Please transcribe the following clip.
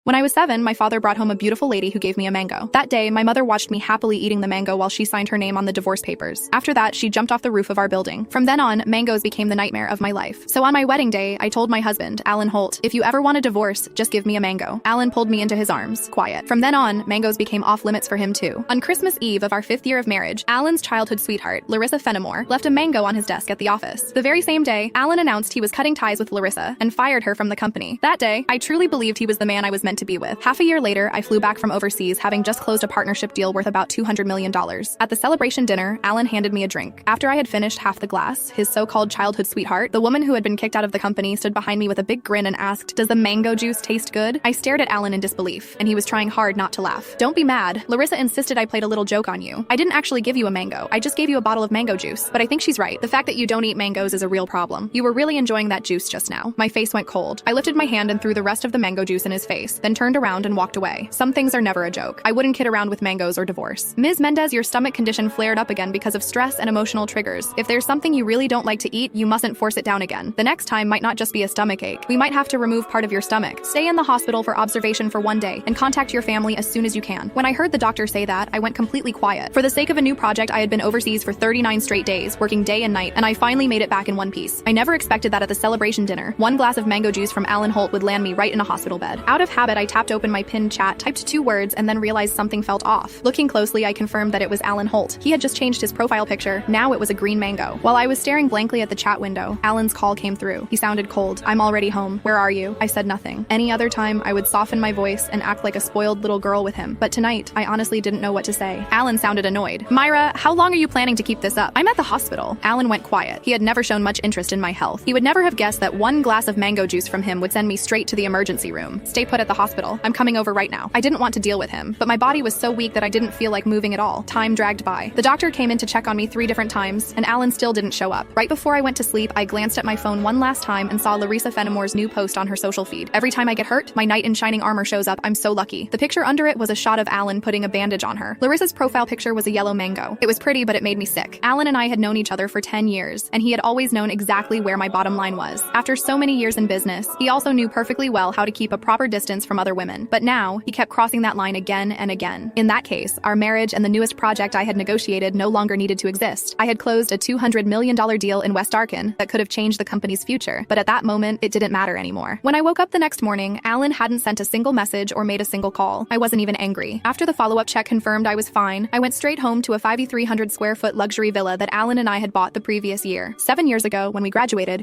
When I was 7, my father brought home a beautiful lady who gave me a mango. That day, my mother watched me happily eating the mango while she signed her name on the divorce papers. After that, she jumped off the roof of our building. From then on, mangoes became the nightmare of my life. So on my wedding day, I told my husband, Alan Holt, if you ever want a divorce, just give me a mango. Alan pulled me into his arms. Quiet. From then on, mangoes became off limits for him too. On Christmas Eve of our 5th year of marriage, Alan's childhood sweetheart, Larissa Fenimore, left a mango on his desk at the office. The very same day, Alan announced he was cutting ties with Larissa and fired her from the company. That day, I truly believed he was the man I was meant to be with. Half a year later, I flew back from overseas, having just closed a partnership deal worth about $200 million. At the celebration dinner, Alan handed me a drink. After I had finished half the glass, his so-called childhood sweetheart, the woman who had been kicked out of the company, stood behind me with a big grin and asked, "Does the mango juice taste good?" I stared at Alan in disbelief, and he was trying hard not to laugh. "Don't be mad. Larissa insisted I played a little joke on you. I didn't actually give you a mango. I just gave you a bottle of mango juice." But I think she's right. The fact that you don't eat mangoes is a real problem. You were really enjoying that juice just now. My face went cold. I lifted my hand and threw the rest of the mango juice in his face, then turned around and walked away. Some things are never a joke. I wouldn't kid around with mangoes or divorce. Ms. Mendez, your stomach condition flared up again because of stress and emotional triggers. If there's something you really don't like to eat, you mustn't force it down again. The next time might not just be a stomach ache. We might have to remove part of your stomach. Stay in the hospital for observation for 1 day and contact your family as soon as you can. When I heard the doctor say that, I went completely quiet. For the sake of a new project, I had been overseas for 39 straight days, working day and night, and I finally made it back in one piece. I never expected that at the celebration dinner, 1 glass of mango juice from Alan Holt would land me right in a hospital bed. Out of habit, I tapped open my pinned chat, typed 2 words, and then realized something felt off. Looking closely, I confirmed that it was Alan Holt. He had just changed his profile picture. Now it was a green mango. While I was staring blankly at the chat window, Alan's call came through. He sounded cold. "I'm already home. Where are you?" I said nothing. Any other time, I would soften my voice and act like a spoiled little girl with him. But tonight, I honestly didn't know what to say. Alan sounded annoyed. "Myra, how long are you planning to keep this up? I'm at the hospital." Alan went quiet. He had never shown much interest in my health. He would never have guessed that 1 glass of mango juice from him would send me straight to the emergency room. "Stay put at the hospital. I'm coming over right now." I didn't want to deal with him, but my body was so weak that I didn't feel like moving at all. Time dragged by. The doctor came in to check on me 3 different times, and Alan still didn't show up. Right before I went to sleep, I glanced at my phone one last time and saw Larissa Fenimore's new post on her social feed. "Every time I get hurt, my knight in shining armor shows up. I'm so lucky." The picture under it was a shot of Alan putting a bandage on her. Larissa's profile picture was a yellow mango. It was pretty, but it made me sick. Alan and I had known each other for 10 years, and he had always known exactly where my bottom line was. After so many years in business, he also knew perfectly well how to keep a proper distance from other women. But now, he kept crossing that line again and again. In that case, our marriage and the newest project I had negotiated no longer needed to exist. I had closed a $200 million deal in West Arkan that could have changed the company's future, but at that moment, it didn't matter anymore. When I woke up the next morning, Alan hadn't sent a single message or made a single call. I wasn't even angry. After the follow-up check confirmed I was fine, I went straight home to a 5,300 square foot luxury villa that Alan and I had bought the previous year. 7 years ago, when we graduated,